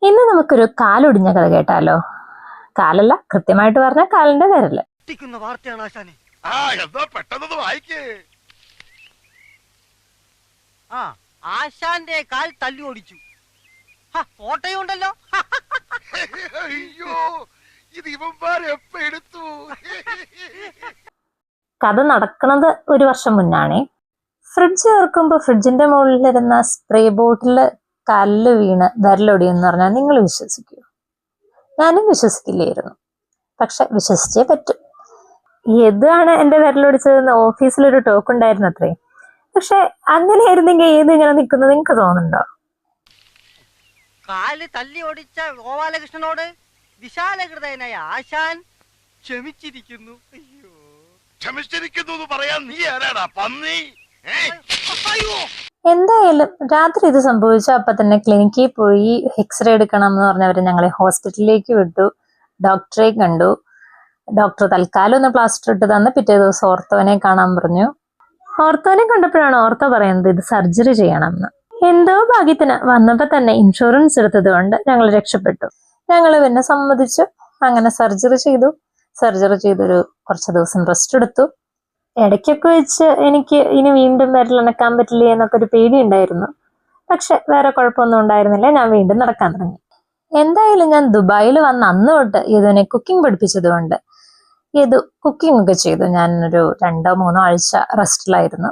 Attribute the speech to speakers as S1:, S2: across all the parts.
S1: ഇന്ന് നമുക്കൊരു കാലൊടിഞ്ഞ കഥ കേട്ടാലോ? കാലല്ല, കൃത്യമായിട്ട് പറഞ്ഞ കാലിന്റെ വിരല്.
S2: ആശാന്റെ കാൽ തല്ലി ഓടിച്ചു. ഫോട്ടോയുണ്ടല്ലോ.
S1: കഥ നടക്കുന്നത് ഒരു വർഷം മുന്നാണേ. ഫ്രിഡ്ജ് ചേർക്കുമ്പോൾ ഫ്രിഡ്ജിന്റെ മുകളിലിരുന്ന സ്പ്രേ ബോട്ടില് കല്ല് വീണ് വിരലൊടിയെന്ന് പറഞ്ഞാൽ നിങ്ങൾ വിശ്വസിക്കൂ? ഞാനും വിശ്വസിക്കില്ലായിരുന്നു. പക്ഷെ വിശ്വസിച്ചേ പറ്റൂ. ഏതാണ് എന്റെ വിരലൊടിച്ചതെന്ന് ഓഫീസിലൊരു ടോക്ക് ഉണ്ടായിരുന്നു അത്രേ. പക്ഷെ അങ്ങനെ ആയിരുന്നെങ്കിൽ ഏത് ഇങ്ങനെ നിൽക്കുന്നത് നിങ്ങൾക്ക് തോന്നുന്നുണ്ടോ?
S2: കാല് തല്ലി ഓടിച്ച ഗോപാലകൃഷ്ണനോട് വിശാലഹൃദയനായ ആശാൻ ക്ഷമിച്ചിരിക്കുന്നു. അയ്യോ,
S3: ക്ഷമിച്ചിരിക്കുന്നു പറയാൻ നീ ആരാടാ പന്നി?
S1: എന്തായാലും രാത്രി ഇത് സംഭവിച്ചു. അപ്പൊ തന്നെ ക്ലിനിക്കിൽ പോയി എക്സ്റേ എടുക്കണം എന്ന് പറഞ്ഞവര് ഞങ്ങളെ ഹോസ്പിറ്റലിലേക്ക് വിട്ടു. ഡോക്ടറെ കണ്ടു. ഡോക്ടർ തൽക്കാലം ഒന്ന് പ്ലാസ്റ്റർ ഇട്ട് തന്ന് പിറ്റേ ദിവസം ഓർത്തോനെ കാണാൻ പറഞ്ഞു. ഓർത്തോനെ കണ്ടപ്പോഴാണ് ഓർത്തോ പറയുന്നത് ഇത് സർജറി ചെയ്യണമെന്ന്. എന്തോ ഭാഗ്യത്തിന് വന്നപ്പോ തന്നെ ഇൻഷുറൻസ് എടുത്തത് കൊണ്ട് ഞങ്ങൾ രക്ഷപ്പെട്ടു. ഞങ്ങൾ പിന്നെ സമ്മതിച്ചു. അങ്ങനെ സർജറി ചെയ്തു. സർജറി ചെയ്തൊരു കുറച്ച് ദിവസം റെസ്റ്റ് എടുത്തു. ഇടയ്ക്കൊക്കെ വെച്ച് എനിക്ക് ഇനി വീണ്ടും വിരലനക്കാൻ പറ്റില്ലേ എന്നൊക്കെ ഒരു പേടി ഉണ്ടായിരുന്നു. പക്ഷെ വേറെ കുഴപ്പമൊന്നും ഉണ്ടായിരുന്നില്ല. ഞാൻ വീണ്ടും നടക്കാൻ തുടങ്ങി. എന്തായാലും ഞാൻ ദുബായിൽ വന്ന അന്ന് തൊട്ട് യദുവിനെ കുക്കിംഗ് പഠിപ്പിച്ചതുകൊണ്ട് യദു കുക്കിംഗ് ഒക്കെ ചെയ്തു. ഞാനൊരു 2-3 ആഴ്ച റെസ്റ്റിലായിരുന്നു.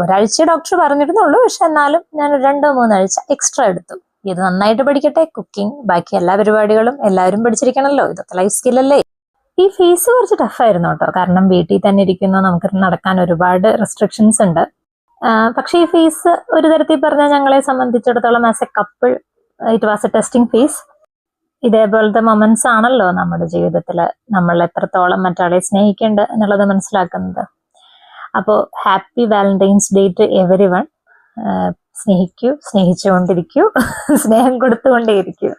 S1: ഒരാഴ്ച ഡോക്ടർ പറഞ്ഞിരുന്നുള്ളൂ. പക്ഷെ എന്നാലും ഞാൻ 2-3 ആഴ്ച എക്സ്ട്രാ എടുത്തു. ഇത് നന്നായിട്ട് പഠിക്കട്ടെ. കുക്കിംഗ് ബാക്കി എല്ലാ പരിപാടികളും എല്ലാവരും പഠിച്ചിരിക്കണമല്ലോ. ഇതൊക്കെ ലൈഫ് സ്കില്ലല്ലേ. ഈ ഫീസ് കുറച്ച് ടഫായിരുന്നു കേട്ടോ. കാരണം വീട്ടിൽ തന്നെ ഇരിക്കുന്ന നമുക്ക് നടക്കാൻ ഒരുപാട് റെസ്ട്രിക്ഷൻസ് ഉണ്ട്. പക്ഷെ ഈ ഫീസ് ഒരു തരത്തിൽ പറഞ്ഞാൽ ഞങ്ങളെ സംബന്ധിച്ചിടത്തോളം as A couple it was A testing fees. ഇതേപോലത്തെ മൊമെന്റ്സ് ആണല്ലോ നമ്മുടെ ജീവിതത്തിൽ നമ്മൾ എത്രത്തോളം മറ്റാളെ സ്നേഹിക്കേണ്ട എന്നുള്ളത് മനസ്സിലാക്കുന്നത്. അപ്പോൾ happy Valentine's day to everyone. സ്നേഹിക്കൂ, സ്നേഹിച്ചുകൊണ്ടിരിക്കൂ, സ്നേഹം കൊടുത്തുകൊണ്ടേയിരിക്കൂ.